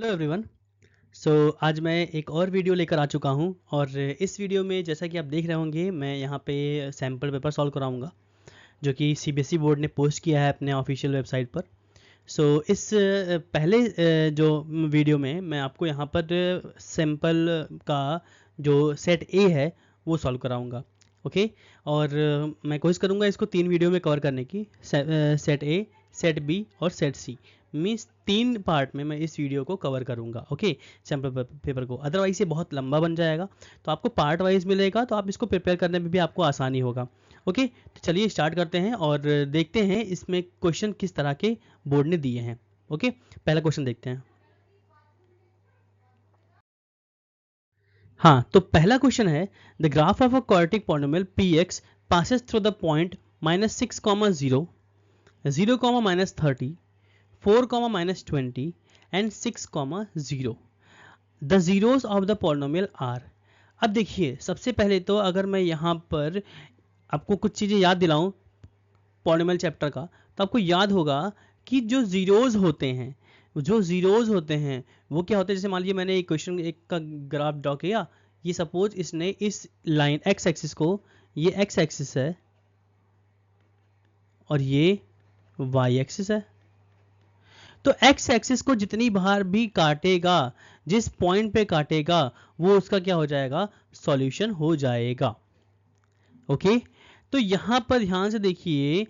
Hello everyone. आज मैं एक और वीडियो लेकर आ चुका हूं और इस वीडियो में जैसा कि आप देख रहे होंगे मैं यहां पे सैम्पल पेपर सॉल्व कराऊंगा जो कि सीबीएसई बोर्ड ने पोस्ट किया है अपने ऑफिशियल वेबसाइट पर। इस पहले जो वीडियो में मैं आपको यहां पर सैम्पल का जो सेट ए है वो सॉल्व कराऊंगा। ओके। और मैं कोशिश करूंगा इसको 3 वीडियो में कवर करने की। सेट ए, सेट बी और सेट सी मीन्स 3 पार्ट में मैं इस वीडियो को कवर करूंगा। ओके। सैम्पल पेपर को, अदरवाइज ये बहुत लंबा बन जाएगा, तो आपको पार्ट वाइज मिलेगा तो आप इसको प्रिपेयर करने में भी आपको आसानी होगा। ओके, तो चलिए स्टार्ट करते हैं और देखते हैं इसमें क्वेश्चन किस तरह के बोर्ड ने दिए हैं। ओके, पहला क्वेश्चन देखते हैं। हाँ, तो पहला क्वेश्चन है the graph of a quadratic polynomial px passes through the point -6, 0, 0, -30, 4, -20 and 6, 0. The zeros of the polynomial are. अब देखिए, सबसे पहले तो अगर मैं यहाँ पर आपको कुछ चीज़ें याद दिलाऊं पॉलिनोमियल चैप्टर का, तो आपको याद होगा कि जो जीरोज होते हैं वो क्या होते हैं। जैसे मान लीजिए मैंने एक क्वेश्चन एक का ग्राफ ड्रॉ किया, ये सपोज इसने इस लाइन एक्स एक्सिस को, ये एक्स एक्सिस है और ये वाई एक्सिस है। तो एक्स एक्सिस को जितनी बार भी काटेगा, जिस पॉइंट पे काटेगा, वो उसका क्या हो जाएगा, सॉल्यूशन हो जाएगा। ओके, तो यहां पर ध्यान से देखिए,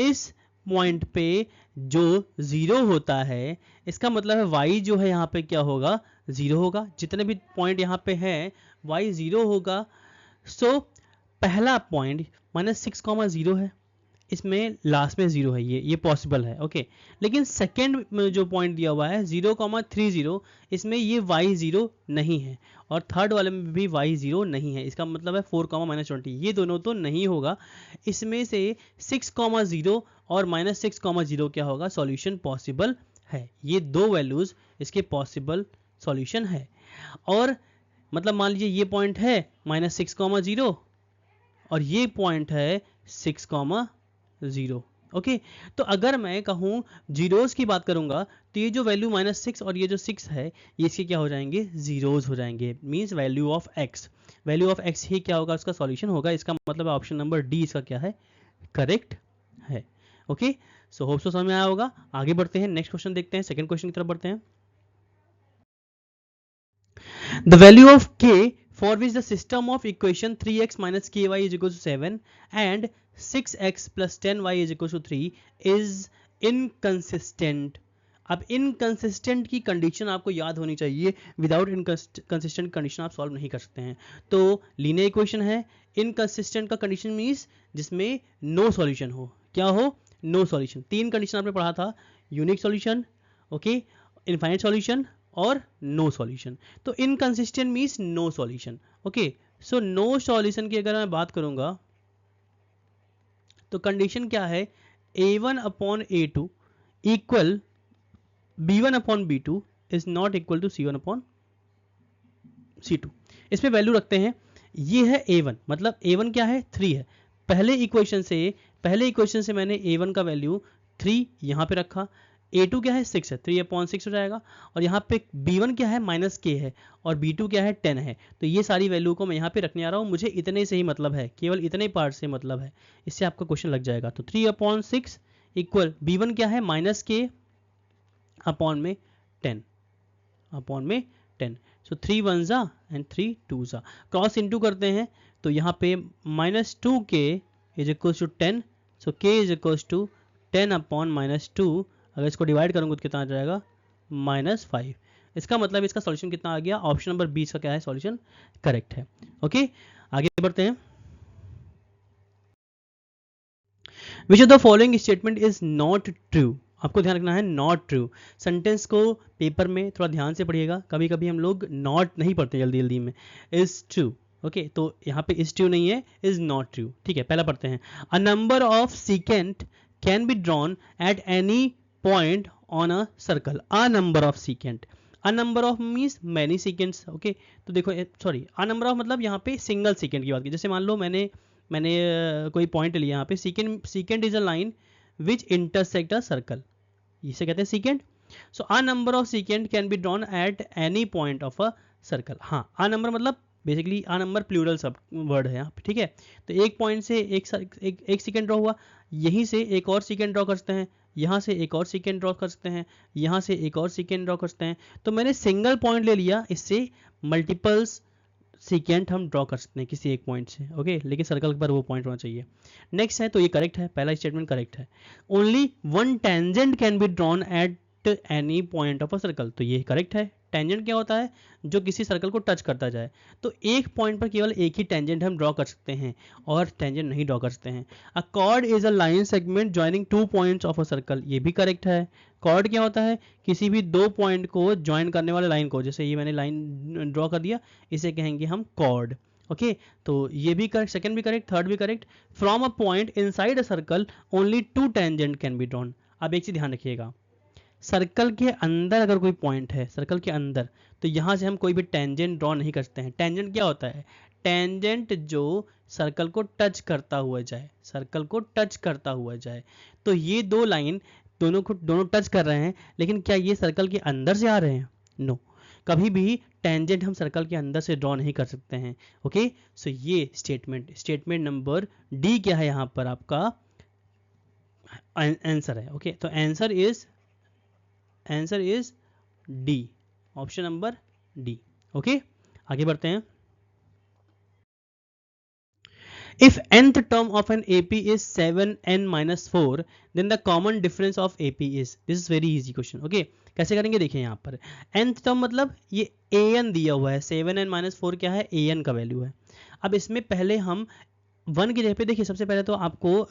इस पॉइंट पे जो जीरो होता है इसका मतलब है वाई जो है यहाँ पे क्या होगा, जीरो होगा। जितने भी पॉइंट यहाँ पे हैं वाई जीरो होगा। पहला पॉइंट -6, 0 है, इसमें लास्ट में जीरो है, ये पॉसिबल है। ओके, लेकिन सेकेंड में जो पॉइंट दिया हुआ है 0,30, इसमें ये y जीरो नहीं है और थर्ड वाले में भी y जीरो नहीं है। इसका मतलब है 4, -20, ये दोनों तो नहीं होगा। इसमें से 6, 0 और -6, 0 क्या होगा, सॉल्यूशन पॉसिबल है। ये दो वैल्यूज इसके पॉसिबल सॉल्यूशन है। और मतलब मान लीजिए ये पॉइंट है -6, 0 और ये पॉइंट है 6, 0। ओके, तो अगर मैं कहूं जीरोस की बात करूंगा तो ये जो वैल्यू -6 और ये जो 6 है ये इसके क्या हो जाएंगे, जीरोस हो जाएंगे। मींस वैल्यू ऑफ x ही क्या होगा, उसका सॉल्यूशन होगा। इसका मतलब ऑप्शन नंबर डी इसका क्या है, करेक्ट है। ओके, होप सो समझ में आया होगा। आगे बढ़ते हैं, नेक्स्ट क्वेश्चन देखते हैं, सेकंड क्वेश्चन की तरफ बढ़ते हैं। The value of k for which the system of equation 3x minus ky is equal to 7 and 6x plus 10y is equal to 3 is inconsistent। अब इनकंसिस्टेंट की कंडीशन आपको याद होनी चाहिए। विदाउट इनकंसिस्टेंट कंडीशन आप सॉल्व नहीं कर सकते हैं। तो लीनियर इक्वेशन है, इनकंसिस्टेंट का कंडीशन मीन्स जिसमें नो सॉल्यूशन हो। क्या हो, नो सॉल्यूशन। 3 कंडीशन आपने पढ़ा था, unique solution, okay, infinite solution और नो सॉल्यूशन। तो inconsistent means no solution. Okay, no solution की अगर मैं बात करूंगा तो कंडीशन क्या है, a1 upon a2 equal b1 upon b2 is not equal to c1 upon c2। इसमें वैल्यू रखते हैं, ये है a1, मतलब a1 क्या है, 3 है। पहले इक्वेशन से मैंने a1 का वैल्यू 3 यहां पे रखा, a2 क्या है, 6 है, 3/6 हो जाएगा। और यहाँ पे b1 क्या है, -k है और b2 क्या है, 10 है। तो ये सारी वैल्यू को मैं यहाँ पे रखने आ रहा हूँ। मुझे इतने से ही मतलब है, केवल इतने पार्ट से मतलब है, इससे आपका क्वेश्चन लग जाएगा। तो 3/6 इक्वल b1 क्या है, -k अपॉन में 10 अपॉन में 10। 3 1 जा एंड 3 2 जा, क्रॉस इनटू करते हैं तो यहाँ पे -2k is equals to 10। k is equals to 10 upon -2। अगर इसको डिवाइड करूंगा तो कितना आ जाएगा, -5। इसका मतलब इसका सॉल्यूशन कितना आ गया, ऑप्शन नंबर 20 का क्या है, सॉल्यूशन करेक्ट है। ओके, आगे बढ़ते हैं। Which of the following statement is not true. आपको ध्यान रखना है, नॉट ट्रू। सेंटेंस को पेपर में थोड़ा ध्यान से पढ़िएगा, कभी कभी हम लोग नॉट नहीं पढ़ते जल्दी जल्दी में। इज ट्रू, ओके, तो यहाँ पे इज ट्रू नहीं है, इज नॉट ट्रू। ठीक है, पहला पढ़ते हैं। A number of secant can be drawn at any point on a circle. A number of secant, a number of means many secants. Okay, तो देखो सॉरी, अ नंबर ऑफ मतलब यहाँ पे सिंगल सीकेंट की बात की। जैसे मान लो मैंने कोई पॉइंट लिया यहाँ पे, secant is a line which intersect a circle, इसे कहते हैं secant. So a number of secant can be drawn at any point of a circle. हाँ, अ नंबर मतलब बेसिकली अ नंबर प्लूरल सब वर्ड है यहाँ पे, ठीक है। तो एक पॉइंट से एक सीकेंड ड्रॉ हुआ, यहीं से एक और सीकेंड ड्रॉ कर सकते हैं, यहाँ से एक और सीकेंड ड्रॉ कर सकते हैं, यहाँ से एक और सीकेंड ड्रॉ कर सकते हैं। तो मैंने सिंगल पॉइंट ले लिया, इससे मल्टीपल्स सीकेंट हम ड्रॉ कर सकते हैं किसी एक पॉइंट से, ओके। लेकिन सर्कल पर वो पॉइंट होना चाहिए। नेक्स्ट है, तो ये करेक्ट है, पहला स्टेटमेंट करेक्ट है। Only one tangent can be drawn at any point of a circle, तो ये करेक्ट है। टेंजेंट क्या होता है? जो किसी सर्कल को टच करता जाए। तो एक पॉइंट पर केवल एक ही टेंजेंट हम ड्रॉ कर सकते हैं और टेंजेंट नहीं ड्रॉ कर सकते हैं। अ cord is a line segment joining two points of a circle, ये भी करेक्ट है। कॉर्ड क्या होता है? किसी भी दो पॉइंट को ज्वाइन करने वाले लाइन को, जैसे ये मैंने लाइन ड्रॉ कर दिया, इसे कहेंगे हम कॉर्ड, ओके। तो ये भी करेक्ट, सेकंड भी करेक्ट, थर्ड भी correct. From a point inside a circle only two tangent can be drawn. अब एक चीज ध्यान रखिएगा, सर्कल के अंदर अगर कोई पॉइंट है, सर्कल के अंदर, तो यहां से हम कोई भी टेंजेंट ड्रॉ नहीं कर सकते हैं। टेंजेंट क्या होता है? टेंजेंट जो सर्कल को टच करता हुआ जाए, सर्कल को टच करता हुआ जाए। तो ये दो लाइन दोनों टच कर रहे हैं, लेकिन क्या ये सर्कल के अंदर से आ रहे हैं? नो, कभी भी टेंजेंट हम सर्कल के अंदर से ड्रॉ नहीं कर सकते हैं, ओके। सो ये स्टेटमेंट नंबर डी क्या है यहाँ पर आपका आंसर है, ओके। तो answer is D, option number D, okay. आगे बढ़ते हैं। If nth term of an AP is 7n minus 4, then the common difference of AP is, this is very easy question, okay। कैसे करेंगे देखिए यहाँ पर nth term मतलब ये an दिया हुआ है, 7n minus 4 क्या है? an का वैल्यू है। अब इसमें पहले हम 1 की जगह पे देखिए, सबसे पहले तो आपको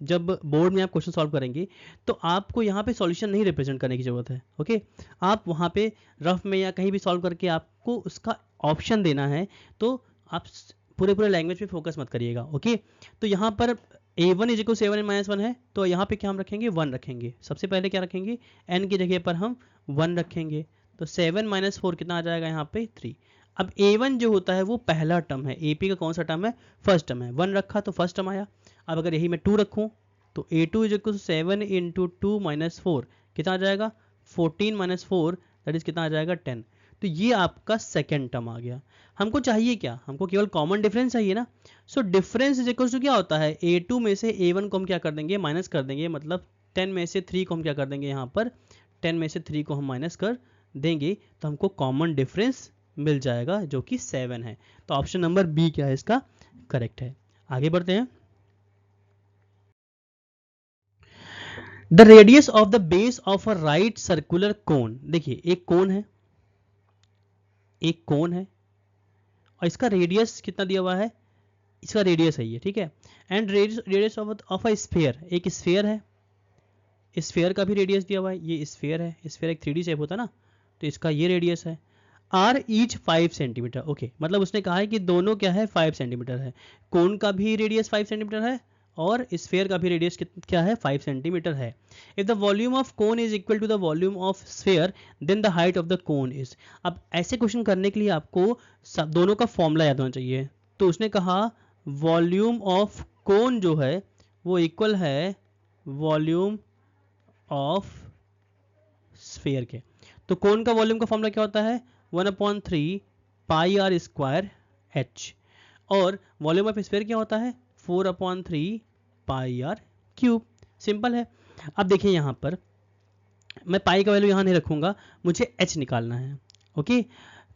जब बोर्ड में आप क्वेश्चन सॉल्व करेंगे तो आपको यहाँ पे सॉल्यूशन नहीं रिप्रेजेंट करने की जरूरत है, ओके। आप वहाँ पे रफ में या कहीं भी सॉल्व करके आपको उसका ऑप्शन देना है, तो आप पूरे लैंग्वेज पे फोकस मत करिएगा, ओके। तो यहाँ पर a1 इज इक्वल 7n-1 है, तो यहाँ पे क्या हम रखेंगे? 1 रखेंगे। सबसे पहले क्या रखेंगे? n की जगह पर हम 1 रखेंगे, तो 7 - 4 कितना आ जाएगा यहाँ पे? 3। अब a1 जो होता है वो पहला टर्म है, AP का कौन सा टर्म है? फर्स्ट टर्म है। 1 रखा तो फर्स्ट टर्म आया। अब अगर यही मैं 2 रखूँ तो a2 इज इक्वल 7 × 2 - 4 कितना आ जाएगा? 14 - 4 दैट इज कितना आ जाएगा? 10। तो ये आपका सेकेंड टर्म आ गया। हमको चाहिए क्या? हमको केवल कॉमन डिफरेंस चाहिए ना। So difference is equal to क्या होता है? a2 में से a1 को हम क्या कर देंगे? माइनस कर देंगे, मतलब 10 में से 3 को हम क्या कर देंगे? यहाँ पर 10 में से 3 को हम माइनस कर देंगे तो हमको कॉमन डिफरेंस मिल जाएगा जो कि 7 है। तो ऑप्शन नंबर बी क्या है इसका? करेक्ट है। आगे बढ़ते हैं। The radius of the base of a right circular cone, देखिए एक कोन है, एक कोन है और इसका रेडियस कितना दिया हुआ है? इसका रेडियस है ये, ठीक है। And radius of a sphere, एक स्फीयर है, स्फीयर का भी रेडियस दिया हुआ है। ये स्फीयर है, स्फीयर एक 3D शेप होता है ना, तो इसका ये रेडियस है। Are each 5 centimetre, okay. मतलब उसने कहा है कि दोनों क्या है? 5 सेंटीमीटर है। कोन का भी रेडियस 5 सेंटीमीटर है और स्फीयर का भी रेडियस क्या है? 5 सेंटीमीटर है। If the volume of cone is equal to the volume of sphere then the height of the cone is. अब ऐसे क्वेश्चन करने के लिए आपको दोनों का फॉर्मूला याद होना चाहिए। तो उसने कहा वॉल्यूम ऑफ कोन जो है वो इक्वल है वॉल्यूम ऑफ स्फीयर के। तो कोन का वॉल्यूम का फॉर्मूला क्या होता है? 1/3 पाई आर स्क्वायर एच। और वॉल्यूम ऑफ स्फीयर क्या होता है? 4/3 पाई आर क्यूब। सिंपल है। अब देखिए यहाँ पर मैं पाई का वैल्यू यहाँ नहीं रखूंगा, मुझे एच निकालना है, ओके।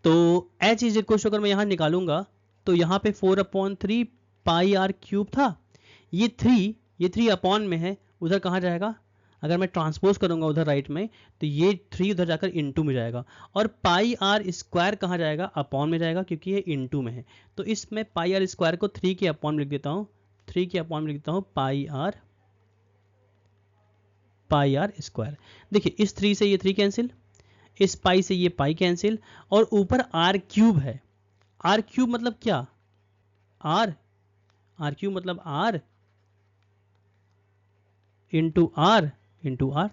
तो एच इज इक्वल टू अगर मैं यहाँ निकालूंगा तो यहाँ पे 4/3 पाई आर क्यूब था। ये 3 अपॉन में है, उधर कहाँ जाएगा? अगर मैं ट्रांसपोज करूंगा उधर राइट में तो ये 3 उधर जाकर इनटू में जाएगा। और पाई आर स्क्वायर कहाँ जाएगा? अपॉन में जाएगा, क्योंकि ये इनटू में है। तो इसमें पाई आर स्क्वायर को 3 के अपॉन में लिख देता हूँ, 3 के अपॉन में लिख देता हूँ पाई आर स्क्वायर। देखिए इस 3 से ये 3 कैंसिल, इस पाई से ये पाई कैंसिल, और ऊपर आर क्यूब है। आर क्यूब मतलब क्या? आर क्यूब मतलब आर इंटू आर,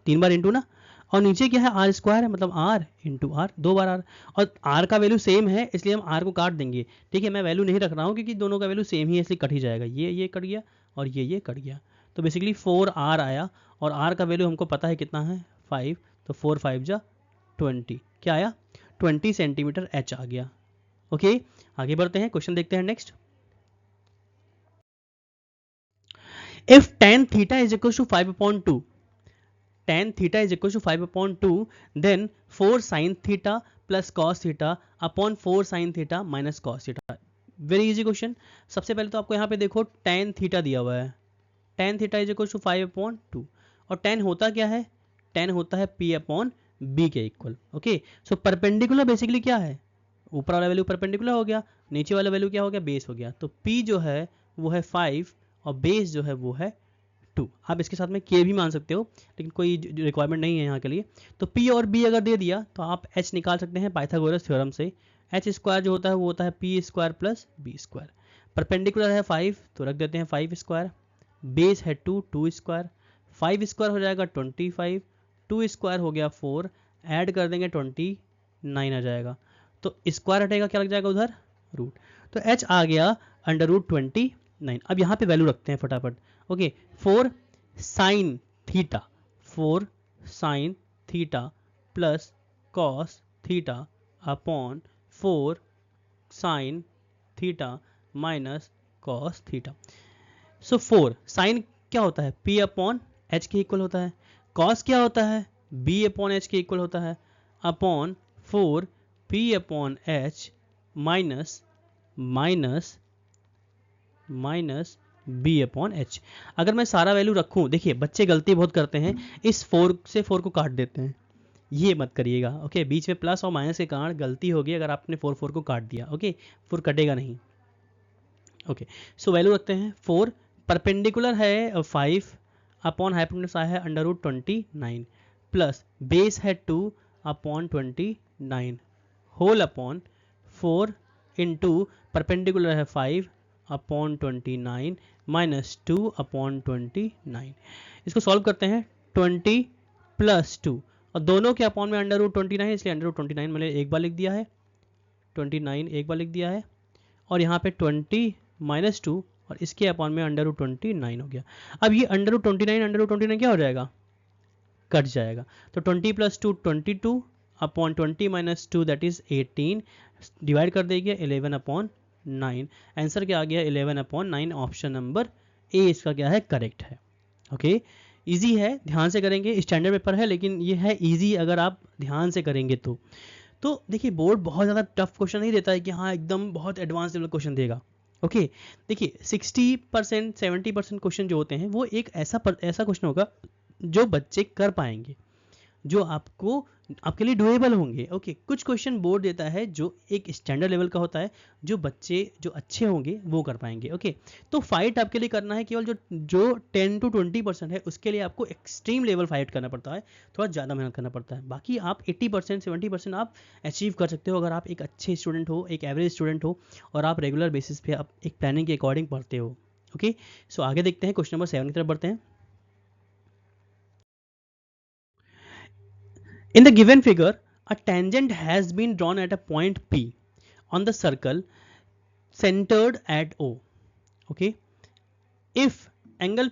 3 बार इंटू ना, और नीचे क्या है? आर स्क्वायर है, मतलब आर इंटू आर, 2 बार आर। और आर का वैल्यू सेम है इसलिए हम आर को काट देंगे, ठीक है। मैं वैल्यू नहीं रख रहा हूँ क्योंकि दोनों का वैल्यू सेम ही है, इसलिए कट ही जाएगा। ये कट गया और ये कट गया। तो बेसिकली 4 आर आया और आर का वैल्यू हमको पता है कितना है? 5। तो 4 5 जा 20, क्या आया 20 सेंटीमीटर h आ गया। ओके आगे बढ़ते हैं, क्वेश्चन देखते हैं next. If tan theta is equal to 5/2, tan theta is equal to 5/2, then 4 sin theta plus cos theta upon 4 sin theta minus cos theta। Very easy question. सबसे पहले तो आपको यहाँ पे देखो tan थीटा दिया हुआ है, tan theta is equal to 5/2 और tan होता क्या है, tan होता है p/b के equal. Okay so perpendicular basically क्या है, ऊपर वाला वैल्यू परपेंडिकुलर हो गया, नीचे वाला वैल्यू क्या हो गया, बेस हो गया। तो p जो है वो है 5 और बेस जो है वो है 2। आप इसके साथ में k भी मान सकते हो लेकिन कोई रिक्वायरमेंट नहीं है यहाँ के लिए। तो p और b अगर दे दिया तो आप h निकाल सकते हैं पाइथागोरस थ्योरम से। h स्क्वायर जो होता है वो होता है p square plus b square. Perpendicular है 5 तो रख देते हैं 5 स्क्वायर, बेस है 2 स्क्वायर, 5 स्क्वायर हो जाएगा 25, 2 स्क्वायर हो गया 4, ऐड कर देंगे 29 आ जाएगा। तो स्क्वायर हटेगा क्या लग जाएगा उधर, रूट। तो h आ गया √29। अब यहाँ पे वैल्यू रखते हैं फटाफट। Okay 4 sine theta, 4 sine theta plus cos theta upon 4 sine theta minus cos theta. So 4 sine क्या होता है p अपॉन h के इक्वल होता है, कॉस क्या होता है b अपॉन h के इक्वल होता है, upon 4 p upon h minus b upon h। अगर मैं सारा वैल्यू रखूं, देखिए बच्चे गलती बहुत करते हैं, इस 4 से 4 को काट देते हैं, ये मत करिएगा। ओके बीच में प्लस और माइनस के कारण गलती होगी अगर आपने 4 को काट दिया। ओके 4 कटेगा नहीं। ओके सो वैल्यू रखते हैं 4, परपेंडिकुलर है 5 अपॉन हाइपोटेन्यूज आया है √29 प्लस बेस है 2 upon 29 whole upon 4 into perpendicular है 5 अपॉन 29 माइनस 2 अपॉन 29। इसको सॉल्व करते हैं 20 प्लस 2 और दोनों के अपॉन में √29 इसलिए √29 मैंने एक बार लिख दिया है, 29 एक बार लिख दिया है और यहाँ पे 20 माइनस 2 और इसके अपॉन में √29 हो गया। अब ये √29 क्या हो जाएगा, कट जाएगा। तो 20 plus 2 22 upon 20 minus 2 that is 18, divide कर देंगे 11/9। आंसर क्या आ गया 11/9। ऑप्शन नंबर ए इसका क्या है, करेक्ट है। ओके इजी है, ध्यान से करेंगे, स्टैंडर्ड पेपर है लेकिन ये है इजी अगर आप ध्यान से करेंगे तो देखिए बोर्ड बहुत ज़्यादा टफ क्वेश्चन नहीं देता है कि हाँ एकदम बहुत एडवांस लेवल क्वेश्चन देगा। ओके देखिए 60% 70% क्वेश्चन जो होते हैं वो एक ऐसा क्वेश्चन होगा जो बच्चे कर पाएंगे, जो आपके लिए डुएबल होंगे। ओके कुछ क्वेश्चन बोर्ड देता है जो एक स्टैंडर्ड लेवल का होता है, जो बच्चे जो अच्छे होंगे वो कर पाएंगे। ओके तो फाइट आपके लिए करना है केवल जो 10 to 20% है उसके लिए आपको एक्सट्रीम लेवल फाइट करना पड़ता है, थोड़ा ज़्यादा मेहनत करना पड़ता है। बाकी आप 80% 70% आप अचीव कर सकते हो अगर आप एक अच्छे स्टूडेंट हो, एक एवरेज स्टूडेंट हो और आप रेगुलर बेसिस पे आप एक प्लानिंग के अकॉर्डिंग पढ़ते हो। ओके सो आगे देखते हैं, क्वेश्चन नंबर 7 की तरफ बढ़ते हैं। In the given figure, a tangent has been drawn at a point P on the circle centered at O. Okay, if angle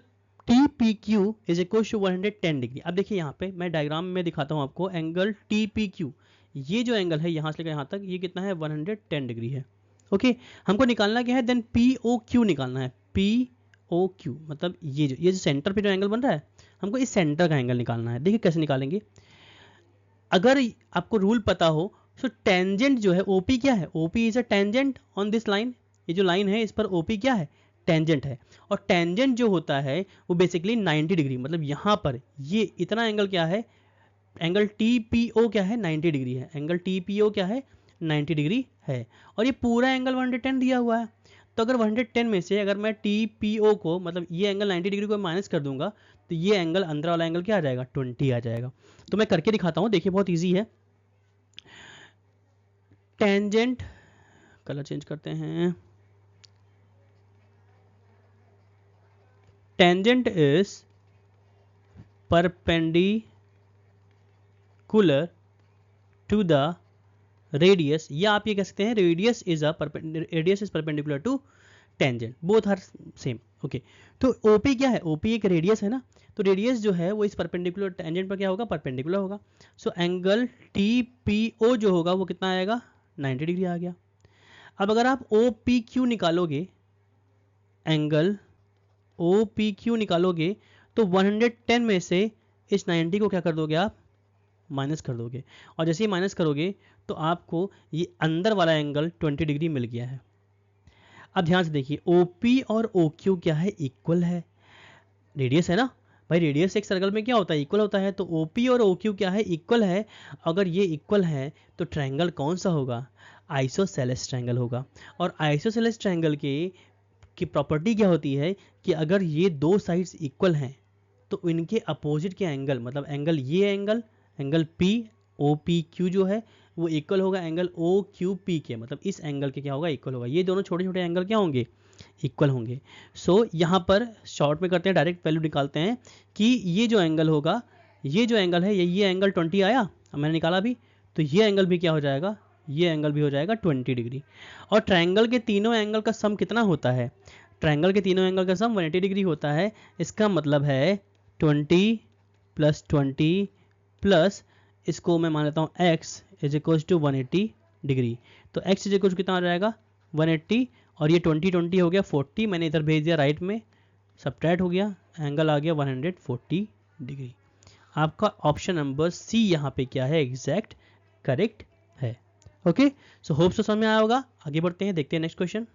TPQ is equal to 110 degree. अब देखिए यहाँ पे मैं डायग्राम में दिखाता हूँ आपको एंगल TPQ, ये जो एंगल है यहाँ से लेकर यहाँ तक ये कितना है 110 डिग्री है। ओके हमको निकालना क्या है, देन POQ निकालना है। POQ मतलब ये जो सेंटर पे जो एंगल बन रहा है हमको इस सेंटर का एंगल निकालना है। देखिए कैसे निकालेंगे, अगर आपको रूल पता हो तो टेंजेंट जो है ओपी क्या है, OP is a tangent on this line, ये जो लाइन है इस पर ओपी क्या है, टेंजेंट है। और टेंजेंट जो होता है वो बेसिकली 90 डिग्री, मतलब यहाँ पर ये इतना एंगल क्या है, एंगल TPO क्या है 90 डिग्री है, एंगल TPO क्या है 90 डिग्री है। और ये पूरा एंगल 110 दिया हुआ है। तो अगर 110 में से अगर मैं TPO को मतलब ये एंगल 90 डिग्री को माइनस कर दूंगा तो ये एंगल अंदर वाला एंगल क्या आ जाएगा 20 आ जाएगा। तो मैं करके दिखाता हूं, देखिए बहुत इजी है। टेंजेंट कलर चेंज करते हैं, tangent is perpendicular to the radius, या आप ये कह सकते हैं radius is perpendicular to tangent, both are same. Okay, तो ओपी क्या है, ओपी एक रेडियस है ना, तो रेडियस जो है वो इस परपेंडिकुलर टेंजेंट पर क्या होगा, परपेंडिकुलर होगा। So angle T P O जो होगा वो कितना आएगा, 90 डिग्री आ गया। अब अगर आप ओ पी क्यू निकालोगे, एंगल ओ पी क्यू निकालोगे तो 110 में से इस 90 को क्या कर दोगे आप, माइनस कर दोगे, और जैसे ही माइनस करोगे तो आपको ये अंदर वाला एंगल 20 डिग्री मिल गया है। अब ध्यान से देखिए, OP और OQ क्या है, इक्वल है, रेडियस है ना भाई, रेडियस एक सर्कल में क्या होता है, इक्वल होता है, तो OP और OQ क्या है, इक्वल है। अगर ये इक्वल है तो ट्रायंगल कौन सा होगा, आइसोसेलेस ट्रायंगल होगा। और आइसोसेलेस ट्रायंगल की प्रॉपर्टी क्या होती है कि अगर ये दो साइड्स इक्वल हैं तो इनके अपोजिट के एंगल, मतलब एंगल ये angle P O P Q जो है वो इक्वल होगा एंगल ओ क्यू पी के, मतलब इस एंगल के क्या होगा, इक्वल होगा। ये दोनों छोटे छोटे एंगल क्या होंगे, इक्वल होंगे। सो यहाँ पर शॉर्ट में करते हैं, डायरेक्ट वैल्यू निकालते हैं कि ये जो एंगल होगा, ये जो एंगल है, ये एंगल 20 आया, मैंने निकाला भी, तो ये एंगल भी क्या हो जाएगा, ये एंगल भी हो जाएगा 20 डिग्री। और ट्रायंगल के तीनों एंगल का सम कितना होता है, ट्रायंगल के तीनों एंगल का सम 180 डिग्री होता है। इसका मतलब है 20 प्लस 20 प्लस इसको मैं मान लेता हूँ x is equal to 180 degree, तो x इज इक्वल कितना हो जाएगा 180, और ये 20 हो गया 40, मैंने इधर भेज दिया राइट में, सब्ट्रैक्ट हो गया, एंगल आ गया 140 डिग्री। आपका ऑप्शन नंबर सी यहाँ पे क्या है, एग्जैक्ट करेक्ट है। ओके, सो होप सो समझ में आया होगा। आगे बढ़ते हैं, देखते हैं नेक्स्ट क्वेश्चन।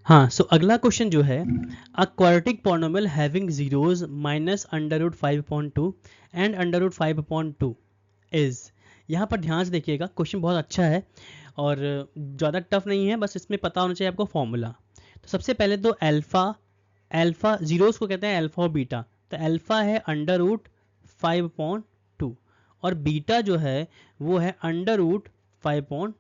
हाँ, सो अगला क्वेश्चन जो है, a quadratic polynomial having zeros minus under root 5/2 and under root 5/2 is, यहाँ पर ध्यान से देखिएगा, क्वेश्चन बहुत अच्छा है और ज़्यादा टफ नहीं है, बस इसमें पता होना चाहिए आपको फॉर्मूला। तो सबसे पहले तो अल्फा जीरोस को कहते हैं अल्फा और बीटा, तो अल्फा है अंडर रूट 5/2 और बीटा जो है वो है अंडर रूट 5/2।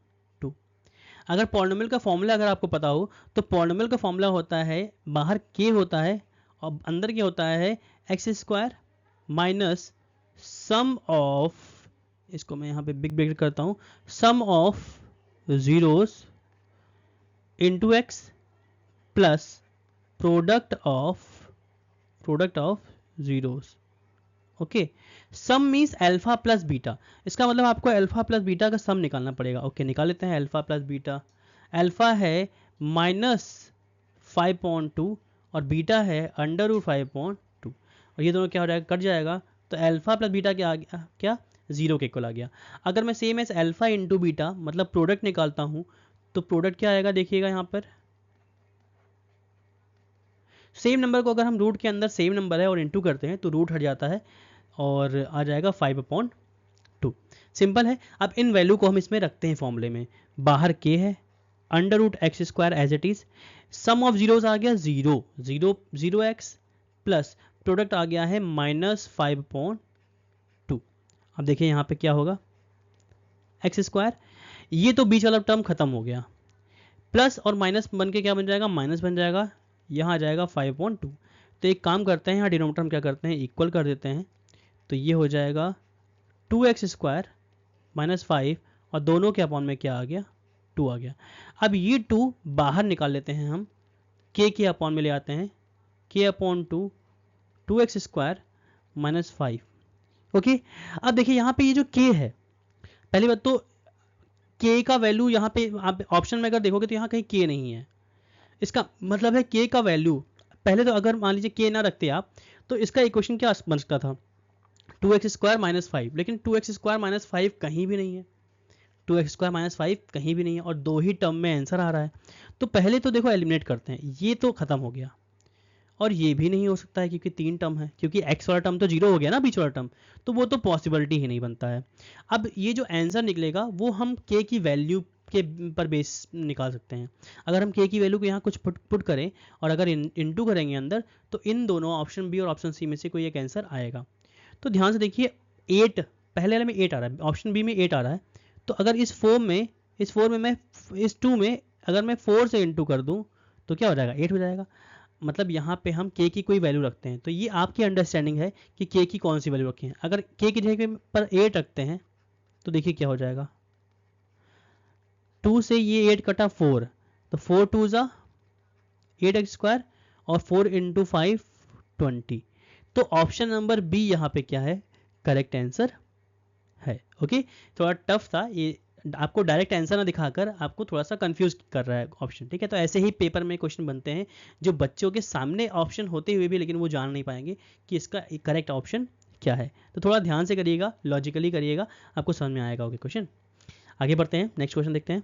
अगर पॉलिनोमियल का फॉर्मूला अगर आपको पता हो तो पॉलिनोमियल का फॉर्मूला होता है, बाहर के होता है और अंदर क्या होता है, x square minus sum of, इसको मैं यहाँ पे बिग ब्रैकेट करता हूँ, sum of zeros into x plus product of zeros. Okay, sum means alpha plus beta, इसका मतलब आपको अल्फा प्लस बीटा का सम निकालना पड़ेगा। ओके, निकाल लेते हैं अल्फा प्लस बीटा। अल्फा है -5/2 और बीटा है अंडर रूट 5/2, और ये दोनों क्या हो जाएगा, कट जाएगा, तो अल्फा प्लस बीटा क्या आ गया, क्या जीरो के इक्वल आ गया। अगर मैं same S alpha into beta मतलब प्रोडक्ट निकालता हूँ तो प्रोडक्ट क्या आएगा, देखिएगा यहाँ पर सेम नंबर को अगर हम रूट के अंदर सेम नंबर है और इंटू करते हैं तो रूट हट जाता है और आ जाएगा 5/2। सिंपल है। अब इन वैल्यू को हम इसमें रखते हैं फॉर्मूले में, बाहर के है under root x square as it is, sum of zeros आ गया 0 एक्स प्लस प्रोडक्ट आ गया है -5/2। अब देखिए यहाँ पे क्या होगा, एक्स स्क्वायर, ये तो बीच वाला टर्म खत्म हो गया, प्लस और माइनस बन के क्या बन जाएगा, माइनस बन जाएगा, यहाँ आ जाएगा 5/2। तो एक काम करते हैं, यहाँ डिनोमिनेटर हम क्या करते हैं, इक्वल कर देते हैं, तो ये हो जाएगा 2x स्क्वायर -5 और दोनों के अपॉन में क्या आ गया, 2 आ गया। अब ये 2 बाहर निकाल लेते हैं हम, k के अपॉन में ले आते हैं, k/2 2x स्क्वायर -5। ओके, अब देखिए यहाँ पे ये जो k है, पहली बात तो k का वैल्यू यहाँ पे आप ऑप्शन में अगर देखोगे तो यहाँ कहीं k नहीं है, इसका मतलब है k का वैल्यू, पहले तो अगर मान लीजिए k ना रखते आप तो इसका इक्वेशन क्या बन सकता था, 2x स्क्वायर -5, लेकिन 2x स्क्वायर -5 कहीं भी नहीं है, 2x स्क्वायर -5 कहीं भी नहीं है और दो ही टर्म में आंसर आ रहा है। तो पहले तो देखो एलिमिनेट करते हैं, ये तो खत्म हो गया और ये भी नहीं हो सकता है क्योंकि 3 टर्म है, क्योंकि x वाला टर्म तो 0 हो गया ना, बीच वाला टर्म, तो वो तो पॉसिबिलिटी ही नहीं बनता है। अब ये जो आंसर निकलेगा वो हम k की वैल्यू के पर बेस निकाल सकते हैं। अगर हम k की वैल्यू को यहाँ कुछ पुट करें और अगर इनटू करेंगे अंदर, तो इन दोनों ऑप्शन बी और ऑप्शन सी में से कोई एक आंसर आएगा। तो ध्यान से देखिए 8, पहले वाले में 8 आ रहा है, ऑप्शन बी में 8 आ रहा है, तो अगर इस 4 में मैं इस 2 में अगर मैं 4 से इंटू कर दूं तो क्या हो जाएगा, 8 हो जाएगा। मतलब यहाँ पे हम k की कोई वैल्यू रखते हैं, तो ये आपकी अंडरस्टैंडिंग है कि k की कौन सी वैल्यू रखी है। अगर k की जगह पर 8 रखते हैं तो देखिए क्या हो जाएगा, 2 से ये 8 कटा 4, तो 4 2 ज़ा 8x² और 4 इंटू 5 20। तो ऑप्शन नंबर बी यहाँ पे क्या है, करेक्ट आंसर है। ओके, थोड़ा टफ था ये, आपको डायरेक्ट आंसर ना दिखाकर आपको थोड़ा सा कंफ्यूज कर रहा है ऑप्शन, ठीक है। तो ऐसे ही पेपर में क्वेश्चन बनते हैं जो बच्चों के सामने ऑप्शन होते हुए भी लेकिन वो जान नहीं पाएंगे कि इसका करेक्ट ऑप्शन क्या है। तो थोड़ा ध्यान से करिएगा, लॉजिकली करिएगा, आपको समझ में आएगा। ओके, क्वेश्चन आगे बढ़ते हैं, नेक्स्ट क्वेश्चन देखते हैं।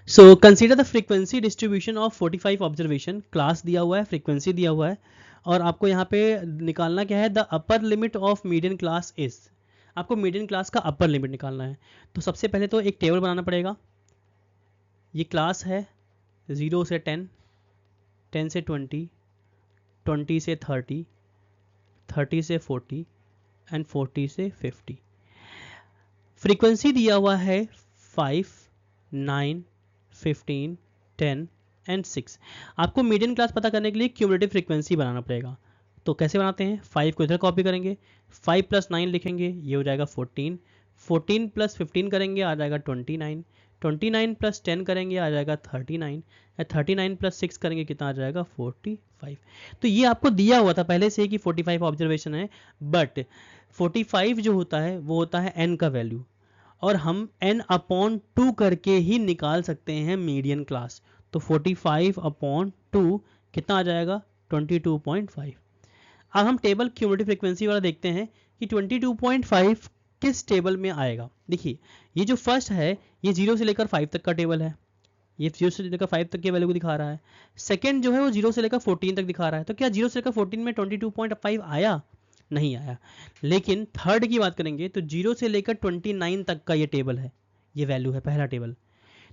So consider the frequency distribution of 45 observation. Class दिया हुआ है, फ्रीक्वेंसी दिया हुआ है, और आपको यहाँ पे निकालना क्या है, the upper limit of median class is. आपको मीडियन क्लास का अपर लिमिट निकालना है। तो सबसे पहले तो एक टेबल बनाना पड़ेगा। ये क्लास है 0 से 10, 10 से 20, 20 से 30, 30 से 40 एंड 40 से 50। फ्रीक्वेंसी दिया हुआ है 5, 9, 15, 10 एंड 6। आपको मीडियन क्लास पता करने के लिए क्यूमुलेटिव फ्रीक्वेंसी बनाना पड़ेगा। तो कैसे बनाते हैं, 5 को इधर कॉपी करेंगे, 5 प्लस 9 लिखेंगे, ये हो जाएगा 14, 14 प्लस 15 करेंगे आ जाएगा 29, 29 प्लस 10 करेंगे आ जाएगा 39, 39 प्लस 6 करेंगे कितना आ जाएगा 45। तो ये आपको दिया हुआ था पहले से कि 45 ऑब्जर्वेशन है, बट 45 जो होता है वो होता है n का वैल्यू, और हम n/2 करके ही निकाल सकते हैं मीडियन क्लास। तो 45/2 कितना आ जाएगा 22.5। अब हम टेबल क्यूमुलेटिव फ्रीक्वेंसी वाला देखते हैं कि 22.5 किस टेबल में आएगा। देखिए ये जो फर्स्ट है ये 0 से लेकर 5 तक का टेबल है, ये 0 से लेकर 5 तक के वैल्यू को दिखा रहा है। सेकंड जो है वो 0 से लेकर 14 तक दिखा रहा है। तो क्या 0 से लेकर 14 में 22.5 आया, नहीं आया। लेकिन थर्ड की बात करेंगे तो 0 से लेकर 29 तक का ये टेबल है, ये वैल्यू है पहला टेबल।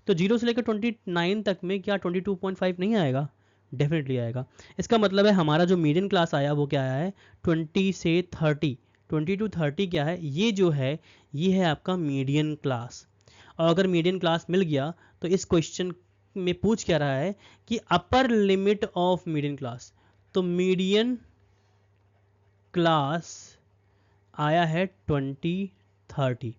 तो 0 से लेकर 29 तक में क्या 22.5 नहीं आएगा, डेफिनेटली आएगा। इसका मतलब है हमारा जो मीडियन क्लास आया वो क्या आया है 20 से 30, 20 to 30 क्या है, ये जो है ये है आपका मीडियन क्लास। और अगर मीडियन क्लास मिल गया तो इस क्वेश्चन में पूछ क्या रहा है कि upper limit of median class. तो मीडियन क्लास आया है 2030।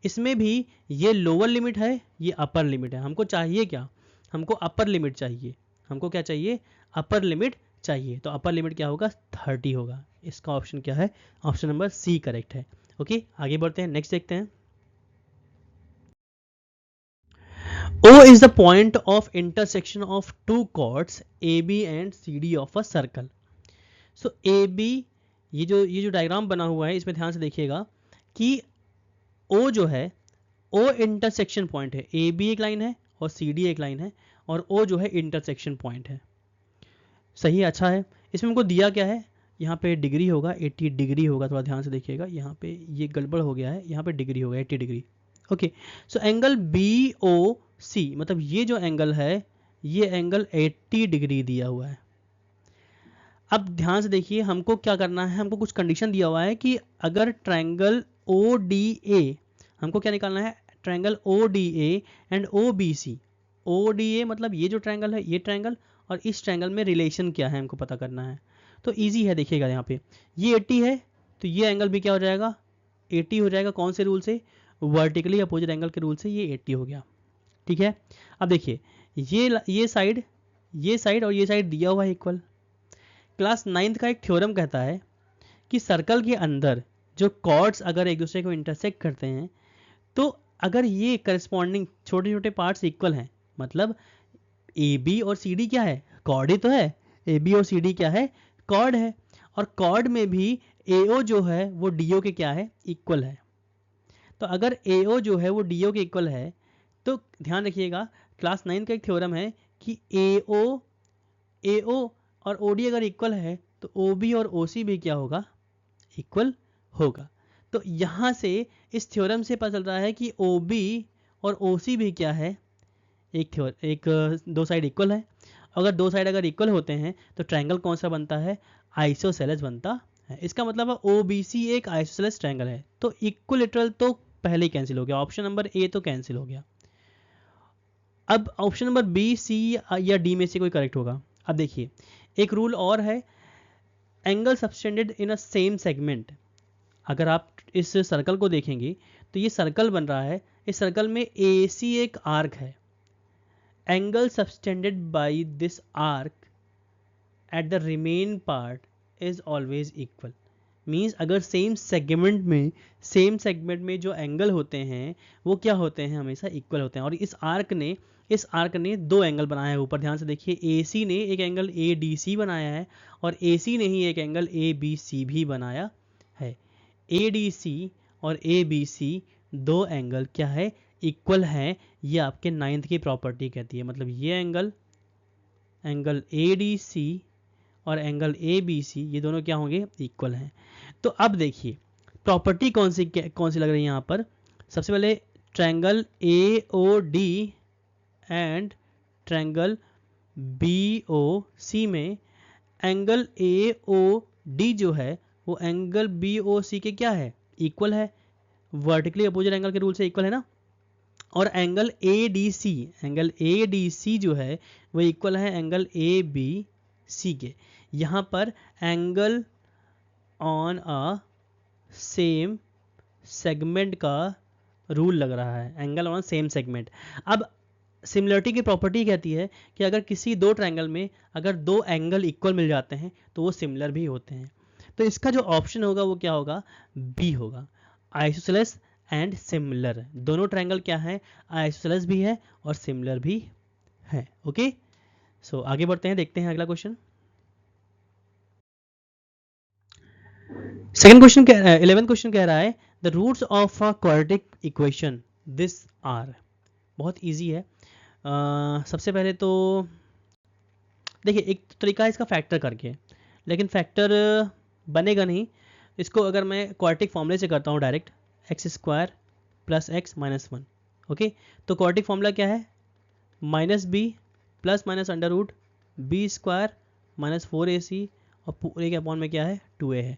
इसमें भी ये लोअर लिमिट है, ये अपर लिमिट है। हमको चाहिए क्या, हमको अपर लिमिट चाहिए, हमको क्या चाहिए, अपर लिमिट चाहिए। तो अपर लिमिट क्या होगा 30 होगा। इसका ऑप्शन क्या है, ऑप्शन नंबर सी करेक्ट है। ओके, आगे बढ़ते हैं, नेक्स्ट देखते हैं। O is the point of intersection of two chords AB and CD of a circle. So AB, ये जो डायग्राम बना हुआ है इसमें ध्यान से देखिएगा कि O जो है O इंटरसेक्शन पॉइंट है। AB एक लाइन है और CD एक लाइन है, और O जो है इंटरसेक्शन पॉइंट है। सही है, अच्छा है। इसमें हमको दिया क्या है, यहाँ पे डिग्री होगा 80 डिग्री होगा, थोड़ा ध्यान से देखिएगा। यहाँ पे ये गड़बड़ हो गया है, यहाँ पे डिग्री होगा 80 degree. Okay, so angle BOC, मतलब ये जो एंगल है ये एंगल 80 डिग्री दिया हुआ है। अब ध्यान से देखिए हमको क्या करना है, हमको कुछ कंडीशन दिया हुआ है कि अगर ट्रायंगल ODA, हमको क्या निकालना है, triangle ODA and OBC। ODA मतलब ये जो ट्रायंगल है ये ट्रायंगल, और इस ट्रायंगल में रिलेशन क्या है हमको पता करना है। तो इजी है, देखिएगा यहाँ पे ये 80 है तो ये एंगल भी क्या हो जाएगा 80 हो जाएगा। कौन से रूल से, वर्टिकली अपोजिट एंगल के रूल से ये 80 हो गया। ठीक है, अब देखिए ये साइड और ये साइड दिया हुआ है इक्वल। क्लास 9th का एक थ्योरम कहता है कि सर्कल के अंदर जो कॉर्ड्स अगर एक दूसरे को इंटरसेक्ट करते हैं तो अगर ये करस्पॉन्डिंग छोटे छोटे पार्ट्स इक्वल हैं, मतलब AB और CD क्या है, कॉर्ड ही तो है। AB और CD क्या है, कॉर्ड है। और कॉर्ड में भी AO जो है वो DO के क्या है, इक्वल है। तो अगर AO जो है वो DO के इक्वल है तो ध्यान रखिएगा क्लास 9 का एक थ्योरम है कि AO और OD अगर इक्वल है तो OB और OC भी क्या होगा, इक्वल होगा। तो यहाँ से इस थ्योरम से पता चल रहा है कि OB और OC भी क्या है, दो साइड इक्वल है। अगर दो साइड अगर इक्वल होते हैं तो ट्रायंगल कौन सा बनता है, आइसोसेलेस बनता है। इसका मतलब है OBC एक आइसोसेलेस ट्रायंगल है। तो इक्विलैटरल तो पहले ही कैंसिल हो गया, ऑप्शन नंबर ए तो कैंसिल हो गया। अब ऑप्शन नंबर बी, सी या डी में से कोई करेक्ट होगा। अब देखिए एक रूल और है, एंगल सबटेंडेड इन अ सेम सेगमेंट। अगर आप इस सर्कल को देखेंगे तो ये सर्कल बन रहा है, इस सर्कल में AC एक आर्क है, angle subtended by this arc at the remain part is always equal. Means अगर सेम सेगमेंट में जो एंगल होते हैं वो क्या होते हैं, हमेशा इक्वल होते हैं। और इस आर्क ने दो एंगल बनाया है ऊपर, ध्यान से देखिए, AC ने एक एंगल ADC बनाया है और AC ने ही एक एंगल ABC भी बनाया है। ADC और ABC दो एंगल क्या है, इक्वल है। ये आपके 9th की प्रॉपर्टी कहती है। मतलब ये एंगल ADC और एंगल ABC ये दोनों क्या होंगे, इक्वल हैं। तो अब देखिए प्रॉपर्टी कौन सी लग रही है यहाँ पर। सबसे पहले triangle AOD and triangle BOC में एंगल AOD जो है वो एंगल BOC के क्या है, इक्वल है, वर्टिकली अपोजिट एंगल के रूल से इक्वल है ना। और एंगल ADC जो है वो इक्वल है एंगल ABC के। यहाँ पर angle on a same segment का रूल लग रहा है, एंगल ऑन सेम सेगमेंट। अब सिमिलरिटी की प्रॉपर्टी कहती है कि अगर किसी दो ट्रायंगल में अगर दो एंगल इक्वल मिल जाते हैं तो वो सिमिलर भी होते हैं। तो इसका जो ऑप्शन होगा वो क्या होगा, बी होगा, आइसोसेलेस एंड सिमिलर। दोनों ट्रायंगल क्या है, आइसोसेलेस भी है और सिमिलर भी है। ओके, सो आगे बढ़ते हैं, देखते हैं अगला question. Second question 11th question कह रहा है the roots of a quadratic equation this are. बहुत इजी है। सबसे पहले तो देखिए एक तरीका है इसका फैक्टर करके, लेकिन फैक्टर बनेगा नहीं। इसको अगर मैं क्वाड्रेटिक फॉर्मूले से करता हूँ डायरेक्ट, x² + x - 1। ओके, तो क्वाड्रेटिक फॉर्मूला क्या है, -b + -√b² - 4ac और पूरे के अपॉन में क्या है, 2a है।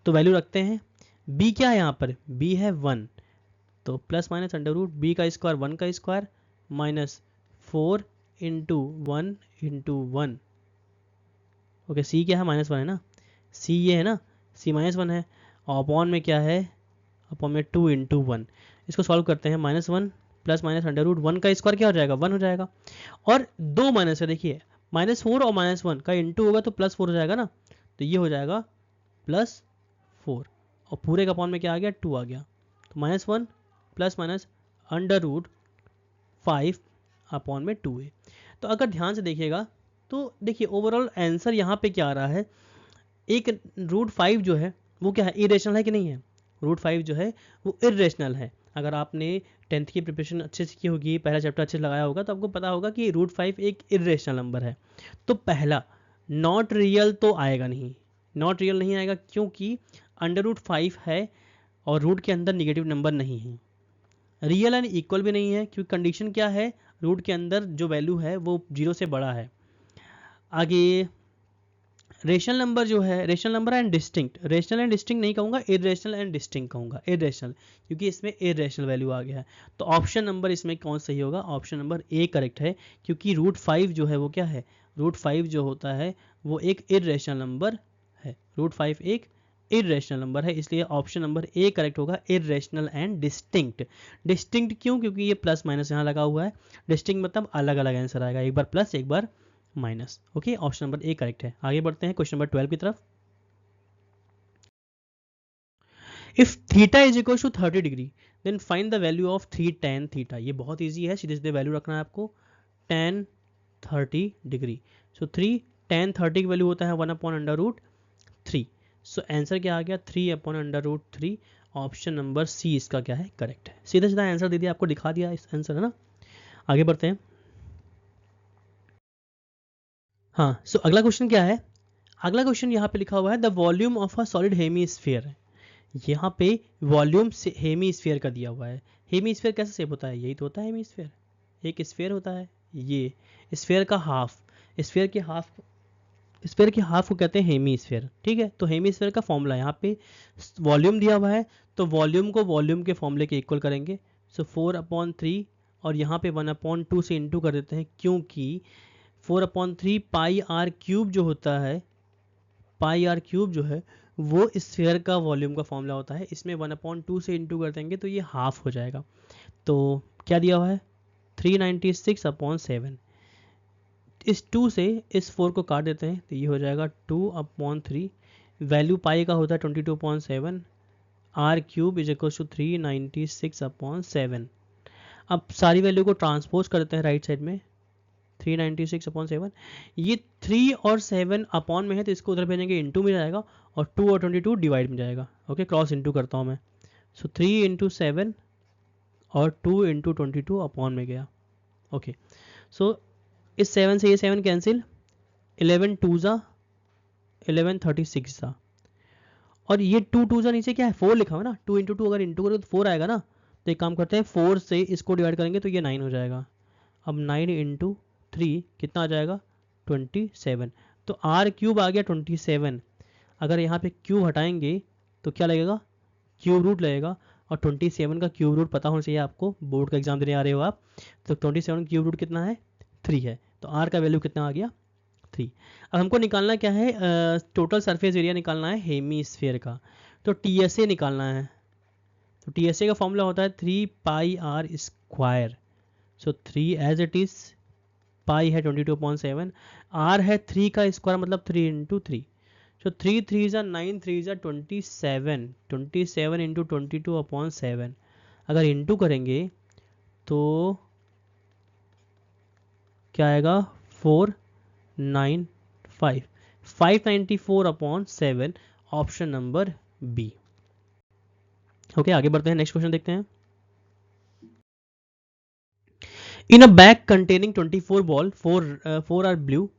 तो वैल्यू रखते हैं। b क्या है यहाँ पर, b है 1, तो ±√b² 1 का स्क्वायर -4 × 1 × 1। ओके, c क्या है, -1 है ना, c ये है ना, c -1 है और अपॉन में क्या है, अपॉन में 2 × 1। इसको सॉल्व करते हैं, -1 + -√1 का स्क्वायर क्या हो जाएगा, 1 हो जाएगा। और दो माइनस है, देखिए -4 और -1 का इंटू होगा तो +4 हो जाएगा ना, तो ये हो जाएगा +4 और पूरे का अपॉन में क्या आ गया, 2 आ गया। तो -1 ± √5 अपॉन में 2a। तो अगर ध्यान से देखिएगा तो देखिए ओवरऑल आंसर यहाँ पे क्या आ रहा है, एक √5 जो है वो क्या है, इरेशनल है कि नहीं है। √5 जो है वो इरेशनल है। अगर आपने 10th की प्रिपरेशन अच्छे से की होगी, पहला चैप्टर अच्छे से लगाया होगा, तो आपको पता होगा कि √5 एक इरेशनल नंबर है। तो पहला नॉट रियल तो आएगा नहीं, नॉट रियल नहीं आएगा क्योंकि √5 है और रूट के अंदर निगेटिव नंबर नहीं है। रियल एंड इक्वल भी नहीं है क्योंकि कंडीशन क्या है, रूट के अंदर जो वैल्यू है वो 0 से बड़ा है। आगे रेशनल नंबर जो है, rational number and distinct, rational and distinct नहीं कहूँगा, इरेशनल एंड डिस्टिंक्ट कहूँगा, इरेशनल, क्योंकि इसमें इरेशनल वैल्यू आ गया है। तो ऑप्शन नंबर इसमें कौन सही होगा, ऑप्शन नंबर ए करेक्ट है, क्योंकि √5 जो है वो क्या है, √5 जो होता है वो एक इरेशनल नंबर है, √5 एक इरेशनल नंबर है, इसलिए ऑप्शन नंबर ए करेक्ट होगा, इरेशनल एंड डिस्टिंक्ट। डिस्टिंक्ट क्यों, क्योंकि ये प्लस माइनस यहाँ लगा हुआ है, डिस्टिंक्ट मतलब अलग अलग आंसर आएगा, एक बार प्लस एक बार minus. Okay, option number A correct है। आगे बढ़ते हैं क्वेश्चन नंबर 12 की तरफ। If theta is equal to 30 degree then find the value of 3 tan theta. ये बहुत इजी है, सीधे सीधे वैल्यू रखना है आपको, tan 30 डिग्री। सो 3 tan 30 की वैल्यू होता है 1/√3। सो आंसर क्या आ गया, 3/√3। ऑप्शन नंबर सी इसका क्या है, करेक्ट है। सीधा सीधा आंसर दे दिया, आपको दिखा दिया इस आंसर, है ना। आगे बढ़ते हैं। हाँ, सो अगला क्वेश्चन क्या है, अगला क्वेश्चन यहाँ पे लिखा हुआ है the volume of a solid hemisphere. यहाँ पे वॉल्यूम से हेमीस्फीयर का दिया हुआ है। हेमीस्फीयर कैसे शेप होता है, यही तो होता है हेमीस्फीयर, एक स्फीयर होता है, ये स्फीयर का हाफ, स्फीयर के हाफ को कहते हैं हेमीस्फीयर। ठीक है, तो हेमीस्फीयर का फॉर्मूला यहाँ पे वॉल्यूम दिया हुआ है, तो वॉल्यूम को वॉल्यूम के फॉर्मूले के इक्वल करेंगे। सो 4/3 और यहाँ पे 1/2 से इंटू कर देते हैं, क्योंकि 4/3 πr³ जो होता है, πr³ जो है वो स्फीयर का वॉल्यूम का फॉर्मूला होता है। इसमें 1/2 से इंटू कर देंगे तो ये हाफ हो जाएगा। तो क्या दिया हुआ है 396/7। इस 2 से इस 4 को काट देते हैं तो ये हो जाएगा 2/3। वैल्यू पाई का होता है 22.7। R cube is equal to 396/7। अब सारी वैल्यू को ट्रांसपोज करते हैं राइट साइड में 396/7। ये 3 और 7 अपॉन में है तो इसको उधर भेजेंगे इंटू में जाएगा और 2 और 22 डिवाइड में जाएगा। ओके, क्रॉस इंटू करता हूँ मैं। सो 3 × 7 और 2 × 22 अपॉन में गया। ओके, सो इस 7 से ये 7 कैंसिल, 11 2 जा 11 36 जा, और ये 2 2 जा नीचे क्या है 4 लिखा हुआ ना, 2 × 2 अगर इंटू करोगे तो 4 आएगा ना। तो एक काम करते हैं 4 से इसको डिवाइड करेंगे तो ये 9 हो जाएगा। अब 9 × 3 कितना आ जाएगा 27। तो आर क्यूब आ गया 27। अगर यहाँ पे क्यूब हटाएंगे तो क्या लगेगा क्यूब रूट लगेगा, और 27 का क्यूब रूट पता होना चाहिए आपको, बोर्ड का एग्जाम देने आ रहे हो आप। तो 27 क्यूब रूट कितना है 3 है। तो आर का वैल्यू कितना आ गया 3। अब हमको निकालना क्या है टोटल सरफेस एरिया निकालना है हेमीस्फीयर का। तो टीएसए निकालना है। तो टीएसए का फॉर्मूला होता है 3πr²। So 3 as it is, pi है 22.7, आर है 3 का स्क्वायर मतलब 3 × 3। सो 3 3 जा 9, 3 जा 27, 27 × 22/7। अगर इंटू करेंगे तो क्या आएगा 495, 594/7, ऑप्शन नंबर बी। ओके, आगे बढ़ते हैं, नेक्स्ट क्वेश्चन देखते हैं। In a bag containing 24 ball, 4 are blue,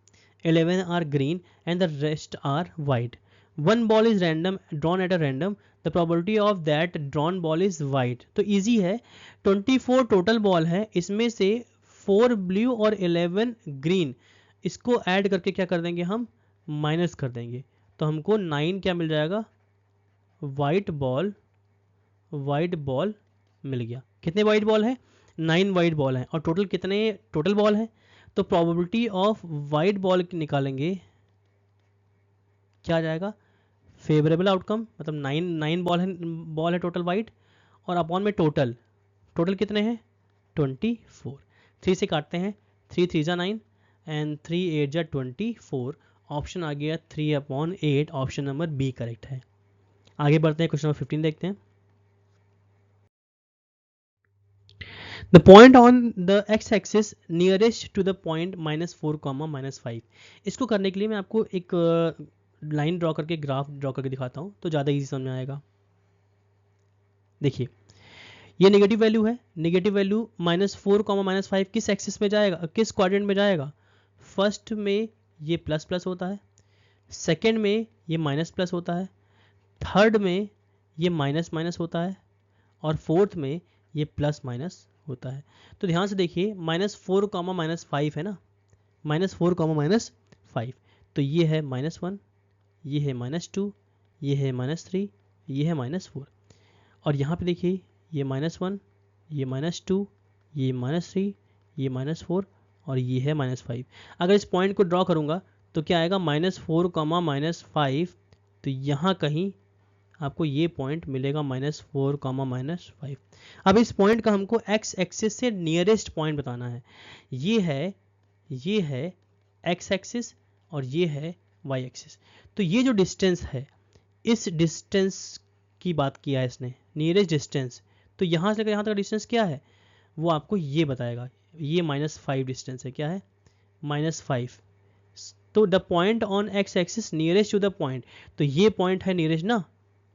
11 are green, and the rest are white. One ball is drawn at a random. The probability of that drawn ball is white. तो easy है, 24 total ball है, इसमें से 4 blue और 11 green, इसको add करके क्या कर देंगे हम माइनस कर देंगे। तो हमको 9 क्या मिल जाएगा वाइट बॉल मिल गया। कितने वाइट बॉल है 9 वाइट बॉल है, और टोटल कितने टोटल बॉल है। तो प्रोबेबिलिटी ऑफ वाइट बॉल निकालेंगे, क्या आ जाएगा फेवरेबल आउटकम, मतलब 9 बॉल है टोटल वाइट, और अपॉन में टोटल कितने हैं 24। 3 से काटते हैं, 3 3 जा 9 एंड 3 8 जा 24। ऑप्शन आ गया 3/8, ऑप्शन नंबर बी करेक्ट है। आगे बढ़ते हैं, क्वेश्चन नंबर 15 देखते हैं। The point on the x-axis nearest to the point -4, -5। इसको करने के लिए मैं आपको एक लाइन ड्रॉ करके ग्राफ ड्रॉ करके दिखाता हूँ तो ज़्यादा इजी समझ में आएगा। देखिए ये नेगेटिव वैल्यू है, नेगेटिव वैल्यू -4, -5 किस एक्सिस में जाएगा, किस क्वाड्रेंट में जाएगा। फर्स्ट में ये प्लस प्लस होता है, सेकेंड में ये माइनस प्लस होता है, थर्ड में ये माइनस माइनस होता है, और फोर्थ में ये प्लस माइनस होता है। तो ध्यान से देखिए -4, -5 है ना, -4, -5, तो ये है -1, ये है -2, ये है -3, ये है -4, और यहाँ पे देखिए ये -1, ये -2, ये -3, ये -4, और ये है -5। अगर इस पॉइंट को ड्रॉ करूँगा तो क्या आएगा -4, -5, तो यहाँ कहीं आपको ये पॉइंट मिलेगा -4, -5। अब इस पॉइंट का हमको x एक्सिस से नियरेस्ट पॉइंट बताना है। ये है x एक्सिस और ये है y एक्सिस। तो ये जो डिस्टेंस है, इस डिस्टेंस की बात किया है इसने, नियरेस्ट डिस्टेंस। तो यहाँ से लेकर यहाँ तक डिस्टेंस क्या है वो आपको ये बताएगा। ये -5 डिस्टेंस है, क्या है -5। तो the point on x axis nearest to the point, तो ये पॉइंट है नियरेस्ट ना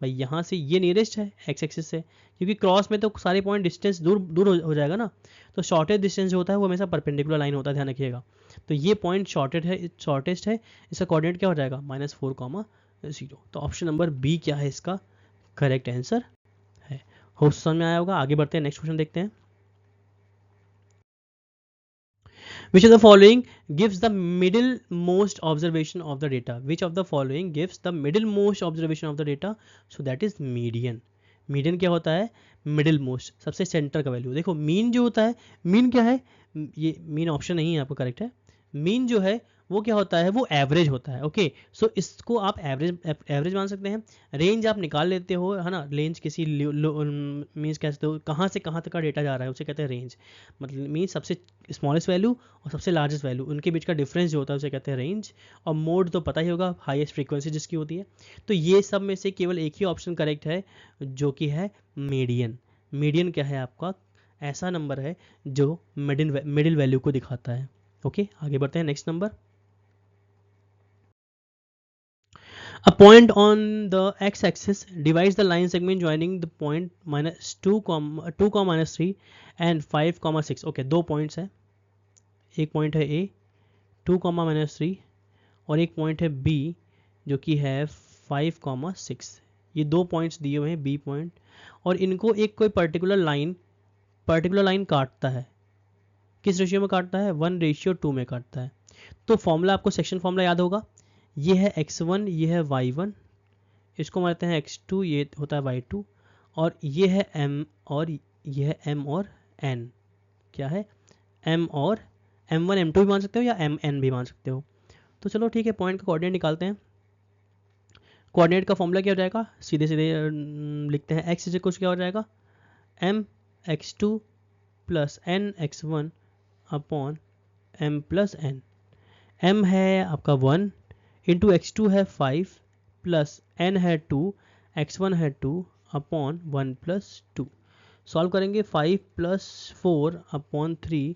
भाई, यहाँ से ये नियरेस्ट है x एक्सिस से, क्योंकि क्रॉस में तो सारे पॉइंट डिस्टेंस दूर हो जाएगा ना। तो शॉर्टेस्ट डिस्टेंस जो होता है वो हमेशा परपेंडिकुलर लाइन होता है, ध्यान रखिएगा। तो ये पॉइंट शॉर्टेस्ट है, इसका कोऑर्डिनेट क्या हो जाएगा -4, 0। तो ऑप्शन नंबर बी क्या है इसका करेक्ट आंसर है। होप समझ में आया होगा। आगे बढ़ते हैं, नेक्स्ट क्वेश्चन देखते हैं। Which of the following gives the middle most observation of the data? Which of the following gives the middle most observation of the data? So that is median. Median क्या होता है middle most, सबसे centre का value. देखो mean जो होता है, mean क्या है, ये मीन ऑप्शन नहीं है आपको करेक्ट है। मीन जो है वो क्या होता है, वो एवरेज होता है। ओके, सो इसको आप एवरेज मान सकते हैं। रेंज आप निकाल लेते हो, है ना, रेंज किसी मीन्स कहते हो कहाँ से कहाँ तक का डेटा जा रहा है उसे कहते हैं रेंज। मतलब मीन्स सबसे स्मॉलेस्ट वैल्यू और सबसे लार्जेस्ट वैल्यू, उनके बीच का डिफरेंस जो होता है उसे कहते हैं रेंज। और मोड तो पता ही होगा, हाईएस्ट फ्रीक्वेंसी जिसकी होती है। तो ये सब में से केवल एक ही ऑप्शन करेक्ट है, जो कि है मीडियन। मीडियन क्या है आपका, ऐसा नंबर है जो मिडिल वैल्यू को दिखाता है। ओके, आगे बढ़ते हैं next number. A point on the x-axis divides the line segment joining the point -2, 2, -3 and 5, 6। Okay, दो पॉइंट्स है, एक पॉइंट है A 2, -3 और एक पॉइंट है B जो कि है 5, 6। ये दो पॉइंट्स दिए हुए हैं B पॉइंट, और इनको एक कोई पर्टिकुलर लाइन काटता है। किस रेशियो में काटता है, 1:2 में काटता है। तो फॉर्मूला आपको सेक्शन फॉर्मूला याद होगा, ये है x1, ये है y1, इसको मानते हैं x2, ये होता है y2, और ये है m और ये है m और n। क्या है, m और m1 m2 भी मान सकते हो या mn भी मान सकते हो। तो चलो ठीक है, पॉइंट का कोऑर्डिनेट निकालते हैं। कोऑर्डिनेट का फॉर्मूला क्या हो जाएगा, सीधे सीधे लिखते हैं, x इज कुछ क्या हो जाएगा, m x2 plus n x1 upon m plus n। m है आपका 1 इंटू x2 है 5 प्लस n है 2, x1 है 2 अपॉन 1 प्लस 2। सॉल्व करेंगे, 5 प्लस 4 अपॉन 3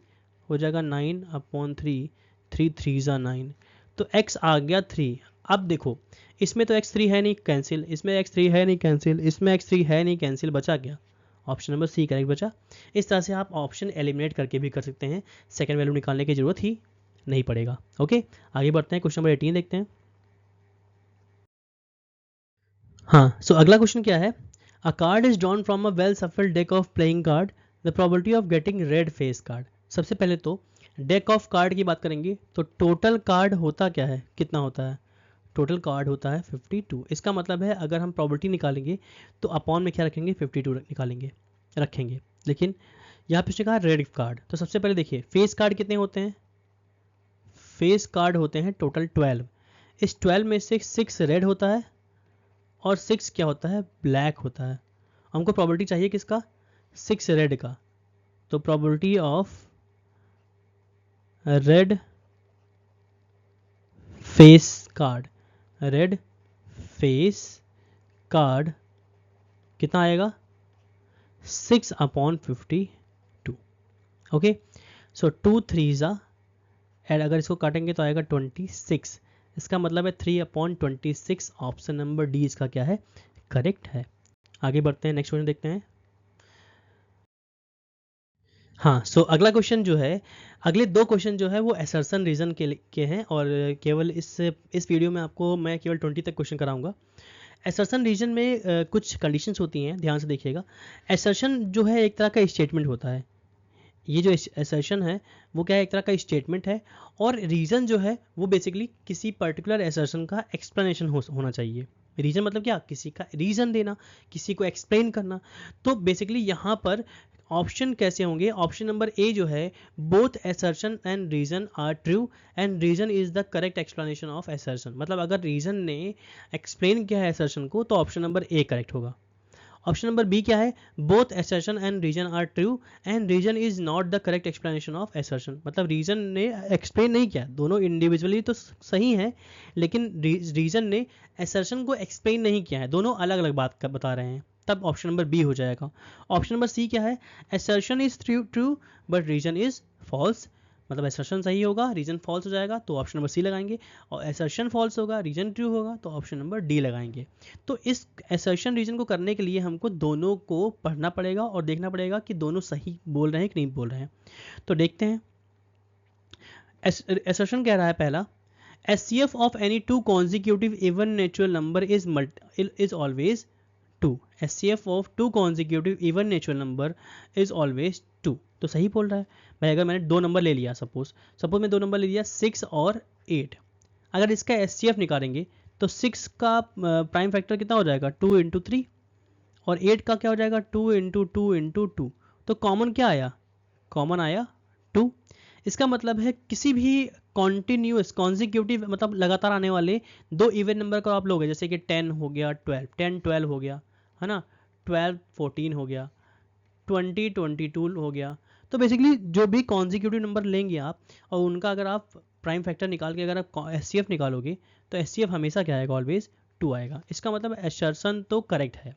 हो जाएगा 9 अपॉन 3, 3 3 ज़ा 9। तो x आ गया 3। अब देखो, इसमें तो x3 है नहीं कैंसिल, इसमें x3 है नहीं कैंसिल, इसमें x3 है नहीं कैंसिल, बचा क्या, ऑप्शन नंबर सी करेक्ट बचा। इस तरह से आप ऑप्शन एलिमिनेट करके भी कर सकते हैं, सेकंड वैल्यू निकालने की जरूरत ही नहीं पड़ेगा। ओके, आगे बढ़ते हैं, क्वेश्चन नंबर 18 देखते हैं। हाँ, सो अगला क्वेश्चन क्या है, अ card is drawn from a well shuffled deck of playing card, the probability of getting red face card. सबसे पहले तो डेक ऑफ कार्ड की बात करेंगे, तो टोटल कार्ड होता क्या है, कितना होता है, टोटल कार्ड होता है 52। इसका मतलब है अगर हम प्रोबेबिलिटी निकालेंगे तो अपॉन में क्या रखेंगे, 52 निकालेंगे रखेंगे। लेकिन यहाँ पे कहा रेड कार्ड, तो सबसे पहले देखिए फेस कार्ड कितने होते हैं, फेस कार्ड होते हैं टोटल 12। इस 12 में से 6 रेड होता है और 6 क्या होता है, ब्लैक होता है। हमको प्रोबेबिलिटी चाहिए किसका, 6 रेड का। तो probability of red face card, red face card कितना आएगा, 6 अपॉन 52। ओके, सो 2 3 ज़ा एंड अगर इसको काटेंगे तो आएगा 26। इसका मतलब है 3 अपॉन 26। ऑप्शन नंबर डी इसका क्या है, करेक्ट है। आगे बढ़ते हैं, नेक्स्ट क्वेश्चन देखते हैं। हाँ, सो अगला क्वेश्चन जो है, अगले दो क्वेश्चन जो है वो असर्शन रीजन के हैं, और केवल इस वीडियो में आपको मैं केवल 20 तक क्वेश्चन कराऊंगा। असर्शन रीजन में कुछ कंडीशंस होती हैं, ध्यान से देखिएगा। असर्शन जो है एक तरह का स्टेटमेंट होता है, ये जो असर्शन है वो क्या है, एक तरह का स्टेटमेंट है, और रीज़न जो है वो बेसिकली किसी पर्टिकुलर असर्शन का एक्सप्लेनेशन होना चाहिए। रीज़न मतलब क्या, किसी का रीज़न देना, किसी को एक्सप्लेन करना। तो बेसिकली यहाँ पर ऑप्शन कैसे होंगे, ऑप्शन नंबर ए जो है, both assertion and reason are true and reason is the correct explanation of assertion. मतलब अगर रीजन ने एक्सप्लेन किया है असर्शन को तो ऑप्शन नंबर ए करेक्ट होगा। ऑप्शन नंबर बी क्या है, both assertion and reason are true and reason is not the correct explanation of assertion. मतलब रीजन ने एक्सप्लेन नहीं किया, दोनों इंडिविजुअली तो सही है, लेकिन रीजन ने असर्शन को एक्सप्लेन नहीं किया है, दोनों अलग अलग बात बता रहे हैं, तब ऑप्शन नंबर बी हो जाएगा। ऑप्शन नंबर सी क्या है, assertion is true but reason is false. मतलब असर्शन सही होगा, रीजन फॉल्स हो जाएगा, तो ऑप्शन नंबर सी लगाएंगे, और असर्शन फॉल्स होगा, रीजन ट्रू होगा, तो ऑप्शन नंबर डी लगाएंगे। तो इस असर्शन रीजन को करने के लिए हमको दोनों को पढ़ना पड़ेगा और देखना पड़ेगा कि दोनों सही बोल रहे हैं कि नहीं बोल रहे हैं। तो देखते हैं, असर्शन कह रहा है पहला, HCF of any two consecutive even natural number is always 2। HCF of two consecutive even natural number is always 2। तो सही बोल रहा है भाई। अगर मैंने दो नंबर ले लिया, सपोज मैं दो नंबर ले लिया 6 और 8, अगर इसका HCF निकालेंगे तो 6 का प्राइम फैक्टर कितना हो जाएगा, 2 इंटू 3, और 8 का क्या हो जाएगा, 2 इंटू 2 इंटू 2। तो कॉमन क्या आया, कॉमन आया 2। इसका मतलब है किसी भी कॉन्टिन्यूस कॉन्जिक्यूटिव मतलब लगातार आने वाले दो इवन नंबर को आप लोगे, जैसे कि 10 हो गया 12, 10 12 हो गया है ना, 12 14 हो गया, 20 22 हो गया। तो बेसिकली जो भी कॉन्जिक्यूटिव नंबर लेंगे आप और उनका अगर आप प्राइम फैक्टर निकाल के अगर आप एचसीएफ निकालोगे तो एचसीएफ हमेशा क्या आएगा, ऑलवेज 2 आएगा। इसका मतलब एसर्शन तो करेक्ट है।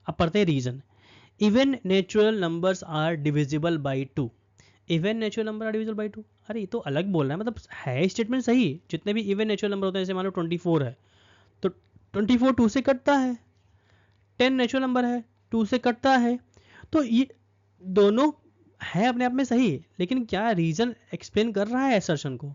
अब पढ़ते हैं reason. Even natural numbers are divisible by 2। Even natural number are divisible by 2, अरे ये तो अलग बोल रहा है, मतलब है स्टेटमेंट सही। जितने भी इवन नेचुरल नंबर होते हैं, जैसे मान लो 24 है तो 24 2 से कटता है, 10 नेचुरल नंबर है 2 से कटता है। तो ये दोनों है अपने आप में सही, लेकिन क्या रीजन एक्सप्लेन कर रहा है एसर्शन को?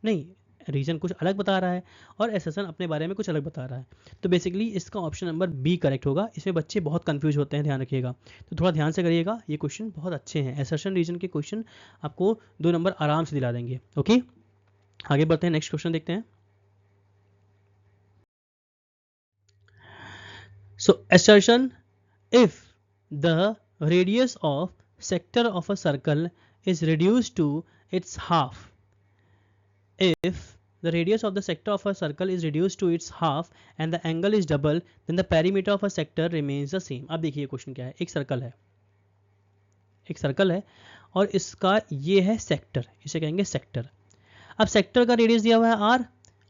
नहीं, रीजन कुछ अलग बता रहा है और एसर्शन अपने बारे में कुछ अलग बता रहा है। तो बेसिकली इसका ऑप्शन नंबर बी करेक्ट होगा। इसमें बच्चे बहुत कंफ्यूज होते हैं, ध्यान रखिएगा, तो थोड़ा ध्यान से करिएगा। ये क्वेश्चन बहुत अच्छे हैं, एसर्शन रीजन के क्वेश्चन आपको 2 नंबर आराम से दिला देंगे। ओके, आगे बढ़ते हैं, नेक्स्ट क्वेश्चन देखते हैं। So assertion, if the radius of sector of a circle is reduced to its half, if the radius of the sector of a circle is reduced to its half and the angle is double, then the perimeter of a sector remains the same। अब देखिए question क्या है, एक circle है, एक circle है और इसका ये है सेक्टर, इसे कहेंगे सेक्टर। अब सेक्टर का रेडियस दिया हुआ है आर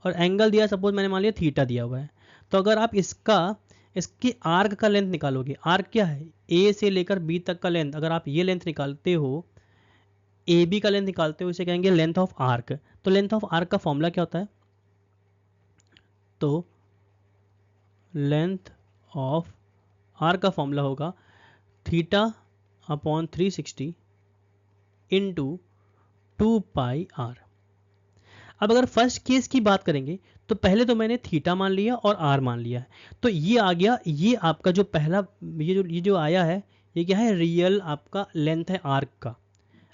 और एंगल दिया, सपोज मैंने मान लिया थीटा दिया हुआ है। तो अगर आप इसकी आर्क का लेंथ निकालोगे, आर्क क्या है, ए से लेकर बी तक का लेंथ, अगर आप ये लेंथ निकालते हो, ए बी का लेंथ निकालते हो, इसे कहेंगे लेंथ ऑफ आर्क। तो लेंथ ऑफ आर्क का फॉर्मूला क्या होता है, तो लेंथ ऑफ आर्क का फॉर्मूला होगा theta upon 360 into 2 pi R. अब अगर फर्स्ट केस की बात करेंगे तो पहले तो मैंने थीटा मान लिया और आर मान लिया है, तो ये आ गया, ये आपका जो पहला ये जो आया है, ये क्या है, रियल आपका लेंथ है आर्क का।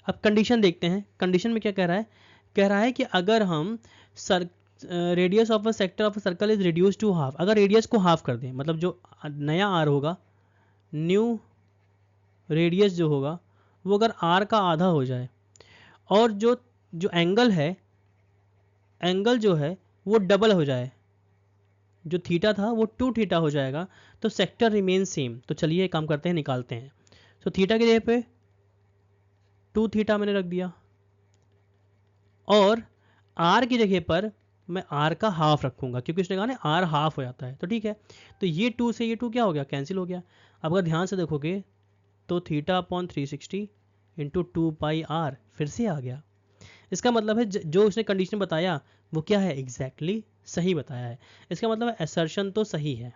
अब कंडीशन देखते हैं, कंडीशन में क्या कह रहा है, कह रहा है कि अगर हम radius of a sector of a circle is reduce to half, अगर रेडियस को हाफ कर दें, मतलब जो नया आर होगा, न्यू रेडियस जो होगा वो अगर आर का आधा हो जाए और जो जो एंगल है, एंगल जो है वो डबल हो जाए, जो थीटा था वो 2 थीटा हो जाएगा, तो सेक्टर रिमेन सेम। तो चलिए काम करते हैं, निकालते हैं। तो थीटा की जगह पे 2 थीटा मैंने रख दिया और आर की जगह पर मैं आर का हाफ रखूंगा, क्योंकि उसने कहा ना आर हाफ हो जाता है, तो ठीक है। तो ये 2 से ये 2 क्या हो गया, कैंसिल हो गया। अब अगर ध्यान से देखोगे तो theta upon 360 into 2 pi R फिर से आ गया। इसका मतलब है जो उसने कंडीशन बताया वो क्या है, एग्जैक्टली सही बताया है। इसका मतलब असर्शन तो सही है।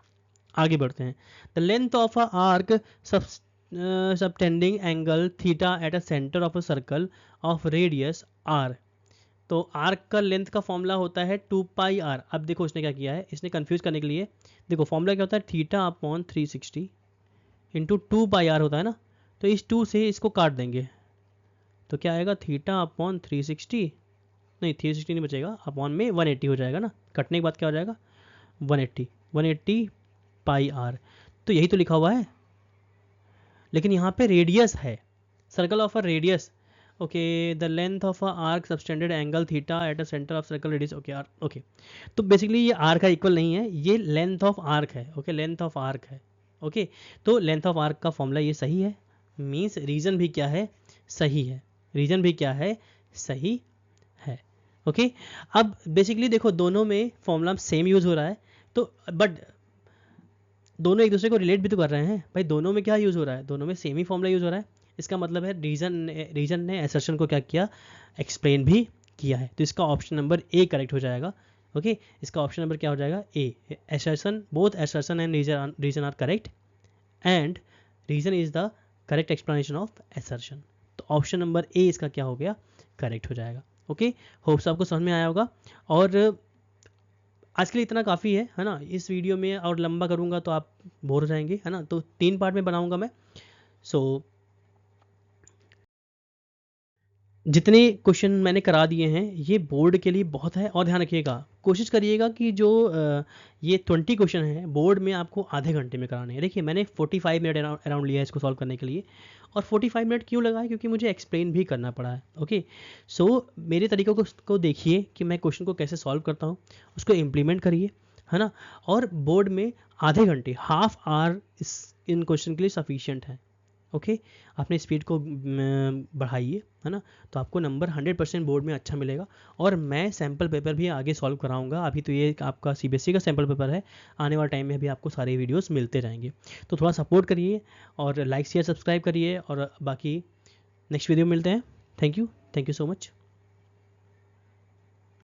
आगे बढ़ते हैं। The length of a arc subtending angle theta at a center of a circle of radius R. तो आर्क का लेंथ का फॉर्मूला होता है 2 पाई आर। अब देखो इसने क्या किया है, इसने कंफ्यूज करने के लिए, देखो फॉर्मूला क्या होता है, theta upon 360 into 2 pi R होता है ना, तो इस 2 से इसको काट देंगे तो क्या आएगा, थीटा अपॉन 360, नहीं 360 नहीं बचेगा, अपॉन में 180 हो जाएगा ना, कटने के बाद क्या हो जाएगा 180 पाई आर। तो यही तो लिखा हुआ है, लेकिन यहाँ पे रेडियस है, circle of a radius. Okay, the length of a arc subtended angle theta at a center of circle radius. Okay R, okay. तो बेसिकली ये आर का इक्वल नहीं है, ये लेंथ ऑफ आर्क है। ओके, लेंथ ऑफ आर्क है। Okay, तो length of arc का फॉर्मूला ये सही है, मीन्स रीजन भी क्या है, सही है, रीजन भी क्या है, सही है। ओके, अब बेसिकली देखो दोनों में फॉर्मूला सेम यूज हो रहा है, तो बट दोनों एक दूसरे को रिलेट भी तो कर रहे हैं भाई, दोनों में क्या यूज हो रहा है, दोनों में सेम ही फॉर्मूला यूज हो रहा है। इसका मतलब है रीजन ने असर्शन को क्या किया, एक्सप्लेन भी किया है। तो इसका ऑप्शन नंबर ए करेक्ट हो जाएगा। ओके, इसका ऑप्शन नंबर क्या हो जाएगा, A. Assertion, both assertion and reason are correct and reason is the correct explanation of assertion. तो ऑप्शन नंबर ए इसका क्या हो गया, करेक्ट हो जाएगा। ओके, होप्स आपको समझ में आया होगा। और आज के लिए इतना काफ़ी है ना। इस वीडियो में और लंबा करूँगा तो आप बोर हो जाएंगे, है ना, तो 3 पार्ट में बनाऊँगा मैं। सो जितने क्वेश्चन मैंने करा दिए हैं ये बोर्ड के लिए बहुत है, और ध्यान रखिएगा, कोशिश करिएगा कि जो ये 20 क्वेश्चन हैं बोर्ड में आपको आधे घंटे में कराने हैं। देखिए मैंने 45 मिनट अराउंड लिया है इसको सॉल्व करने के लिए, और 45 मिनट क्यों लगा है, क्योंकि मुझे एक्सप्लेन भी करना पड़ा है। ओके, सो मेरे तरीक़ों को देखिए कि मैं क्वेश्चन को कैसे सॉल्व करता हूँ, उसको इम्प्लीमेंट करिए, है ना। और बोर्ड में आधे घंटे, हाफ आवर इस इन क्वेश्चन के लिए सफिशिएंट है। ओके, अपने स्पीड को बढ़ाइए, है ना, तो आपको नंबर 100% बोर्ड में अच्छा मिलेगा। और मैं सैम्पल पेपर भी आगे सॉल्व कराऊंगा, अभी तो ये आपका सीबीएसई का सैम्पल पेपर है, आने वाले टाइम में भी आपको सारे वीडियोस मिलते रहेंगे। तो थोड़ा सपोर्ट करिए और लाइक शेयर सब्सक्राइब करिए, और बाकी नेक्स्ट वीडियो मिलते हैं। Thank you so much.